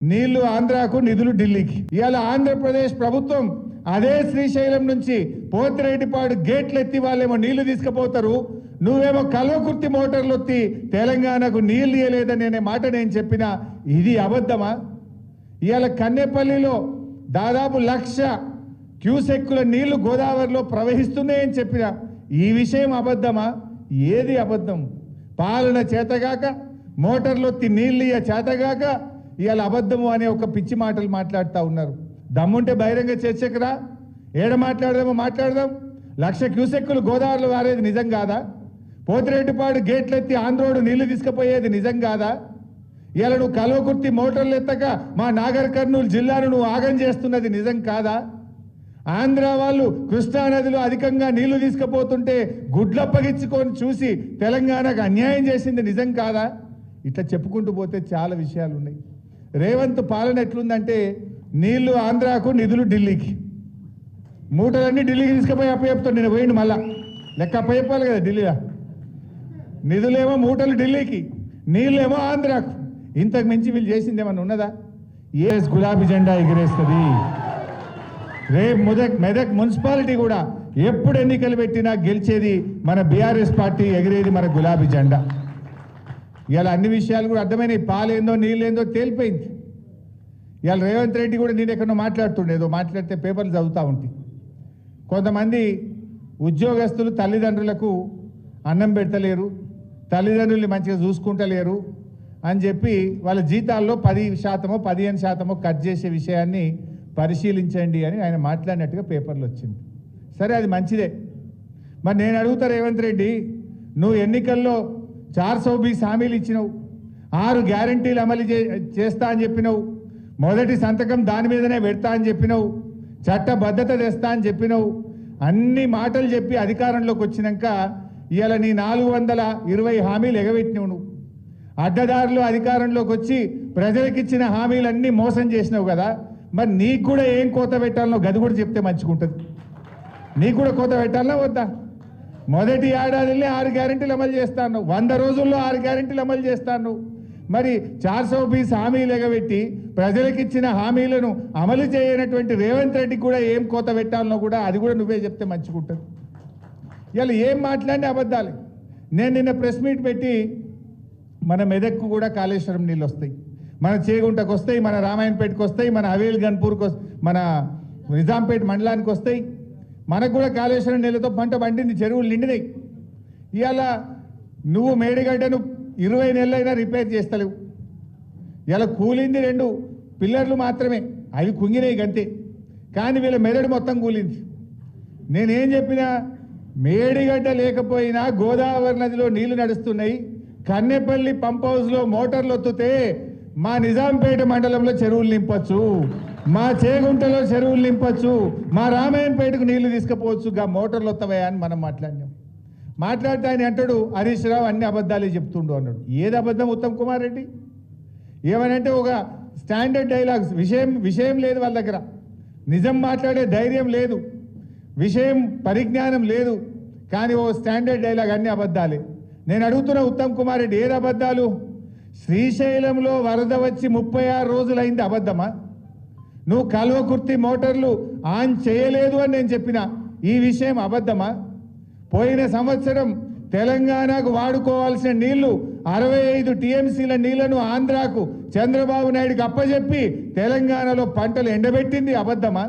నీళ్లు ఆంధ్రాకు, నిధులు ఢిల్లీకి. ఇవాళ ఆంధ్రప్రదేశ్ ప్రభుత్వం అదే శ్రీశైలం నుంచి పోతిరెడ్డిపాడు గేట్లు ఎత్తి వాళ్ళేమో నీళ్లు తీసుకుపోతారు, నువ్వేమో కల్వకుర్తి మోటార్లు ఎత్తి తెలంగాణకు నీళ్లు ఇవ్వలేదని అనే మాట నేను చెప్పిన ఇది అబద్ధమా? ఇవాళ కన్నెపల్లిలో దాదాపు 1,00,000 క్యూసెక్కుల నీళ్లు గోదావరిలో ప్రవహిస్తున్నాయని చెప్పిన ఈ విషయం అబద్ధమా? ఏది అబద్ధం? పాలన చేతగాక, మోటార్లు ఎత్తి నీళ్ళు ఇయ్య చేతగాక ఇవాళ అబద్ధము అనే ఒక పిచ్చి మాటలు మాట్లాడుతూ ఉన్నారు. దమ్ముంటే బహిరంగ చర్చకురా, ఏడ మాట్లాడదామో మాట్లాడదాం. 1,00,000 క్యూసెక్కులు గోదావరిలో వారేది నిజం కాదా? పోతిరెడ్డిపాడు గేట్లెత్తి ఆంధ్రోడు నీళ్లు తీసుకుపోయేది నిజం కాదా? ఇవాళ నువ్వు కల్వకుర్తి మోటార్లు ఎత్తక మా నాగర్ కర్నూలు జిల్లాను నువ్వు ఆగం చేస్తున్నది నిజం కాదా? ఆంధ్ర వాళ్ళు కృష్ణానదిలో అధికంగా నీళ్లు తీసుకుపోతుంటే గుడ్లప్పగించుకొని చూసి తెలంగాణకు అన్యాయం చేసింది నిజం కాదా? ఇట్లా చెప్పుకుంటూ పోతే చాలా విషయాలు ఉన్నాయి. రేవంత్ పాలన ఎట్లుందంటే నీళ్లు ఆంధ్రాకు, నిధులు ఢిల్లీకి. మూటలన్నీ ఢిల్లీకి తీసుకుపోయి అప్పచెప్తాడు. నేను పోయిండు మళ్ళా లెక్క అప్పచెప్పాలి కదా ఢిల్లీలో. నిధులేమో మూటలు ఢిల్లీకి, నీళ్ళేమో ఆంధ్రాకు. ఇంతకు మించి వీళ్ళు చేసింది ఏమన్నా ఉన్నదా? గులాబీ జెండా ఎగిరేస్తుంది. రేపు మెదక్ మున్సిపాలిటీ కూడా ఎప్పుడు ఎన్నికలు పెట్టినా గెలిచేది మన బీఆర్ఎస్ పార్టీ, ఎగిరేది మన గులాబీ జెండా. ఇలా అన్ని విషయాలు కూడా అర్థమైనాయి. పాలేందో నీళ్ళేందో తేలిపోయింది. ఇవాళ రేవంత్ రెడ్డి కూడా నేను ఎక్కడో మాట్లాడుతుండే, ఏదో మాట్లాడితే పేపర్లు చదువుతూ ఉంటాయి. కొంతమంది ఉద్యోగస్తులు తల్లిదండ్రులకు అన్నం పెడతలేరు, తల్లిదండ్రుల్ని మంచిగా చూసుకుంటలేరు అని చెప్పి వాళ్ళ జీతాల్లో 10%, 15% కట్ చేసే విషయాన్ని పరిశీలించండి అని ఆయన మాట్లాడినట్టుగా పేపర్లు వచ్చింది. సరే, అది మంచిదే. మరి నేను అడుగుతా రేవంత్ రెడ్డి, నువ్వు ఎన్నికల్లో 420 హామీలు ఇచ్చినావు, 6 గ్యారంటీలు అమలు చేస్తా అని చెప్పినావు, మొదటి సంతకం దాని మీదనే పెడతా అని చెప్పినావు, చట్టబద్ధత తెస్తా అని చెప్పినావు. అన్ని మాటలు చెప్పి అధికారంలోకి వచ్చినాక ఇవాళ నీ 420 హామీలు ఎగబెట్టినావు. నువ్వు అడ్డదారులు అధికారంలోకి వచ్చి ప్రజలకిచ్చిన హామీలన్నీ మోసం చేసినావు కదా. మరి నీకు కూడా ఏం కోత పెట్టాలనో గది కూడా చెప్తే మంచిగుంటుంది. నీకు కూడా కోత పెట్టాలనా వద్దా? మొదటి ఏడాదిలో 6 గ్యారెంటీలు అమలు చేస్తాను, 100 రోజుల్లో 6 గ్యారెంటీలు అమలు చేస్తాను. మరి 420 హామీలు ఎగబెట్టి ప్రజలకిచ్చిన హామీలను అమలు చేయనటువంటి రేవంత్ రెడ్డికి కూడా ఏం కోత పెట్టాలనో కూడా అది కూడా నువ్వే చెప్తే మంచిగుంటుంది. ఇలా ఏం మాట్లాడిన అబద్ధాలే. నేను నిన్న ప్రెస్ మీట్ పెట్టి మన మెదక్కు కూడా కాళేశ్వరం నీళ్ళు వస్తాయి, మన చేగుంటకు వస్తాయి, మన రామాయణపేటకు వస్తాయి, మన హవేల్ గన్పూర్కి మన నిజాంపేట మండలానికి వస్తాయి. మనకు కూడా కాళేశ్వరం నీళ్ళతో పంట పండింది, చెరువులు నిండినాయి. ఇవాళ నువ్వు మేడిగడ్డను 20 నెలలైనా రిపేర్ చేస్తలేవు. ఇలా కూలింది 2 పిల్లర్లు మాత్రమే, అవి కుంగినాయి గంతే. కానీ వీళ్ళ మెదడు మొత్తం కూలింది. నేనేం చెప్పినా, మేడిగడ్డ లేకపోయినా గోదావరి నదిలో నీళ్లు నడుస్తున్నాయి. కన్నెపల్లి పంప్ హౌస్లో మోటార్లు ఒత్తుతే మా నిజాంపేట మండలంలో చెరువులు నింపచ్చు, మా చేగుంటలో చెరువులు నింపచ్చు, మా రామాయణపేటకు నీళ్లు తీసుకుపోవచ్చు. గా మోటార్లు వస్తావా అని మనం మాట్లాడినాం. మాట్లాడితే ఆయన అంటాడు, హరీష్ రావు అన్ని అబద్ధాలే చెప్తుండు అన్నాడు. ఏది అబద్ధం ఉత్తమ్ కుమార్ రెడ్డి? ఏమనంటే ఒక స్టాండర్డ్ డైలాగ్స్, విషయం లేదు వాళ్ళ దగ్గర, నిజం మాట్లాడే ధైర్యం లేదు, విషయం పరిజ్ఞానం లేదు. కానీ ఓ స్టాండర్డ్ డైలాగ్ అన్ని అబద్ధాలే. నేను అడుగుతున్న ఉత్తమ్ కుమార్ రెడ్డి, ఏది అబద్ధాలు? శ్రీశైలంలో వరద వచ్చి 36 రోజులైంది, అబద్ధమా? నువ్వు కల్వకుర్తి మోటార్లు ఆన్ చేయలేదు అని నేను చెప్పిన ఈ విషయం అబద్ధమా? పోయిన సంవత్సరం తెలంగాణకు వాడుకోవాల్సిన నీళ్లు 65 టీఎంసీల నీళ్లను ఆంధ్రాకు చంద్రబాబు నాయుడుకి అప్పచెప్పి తెలంగాణలో పంటలు ఎండబెట్టింది, అబద్ధమా?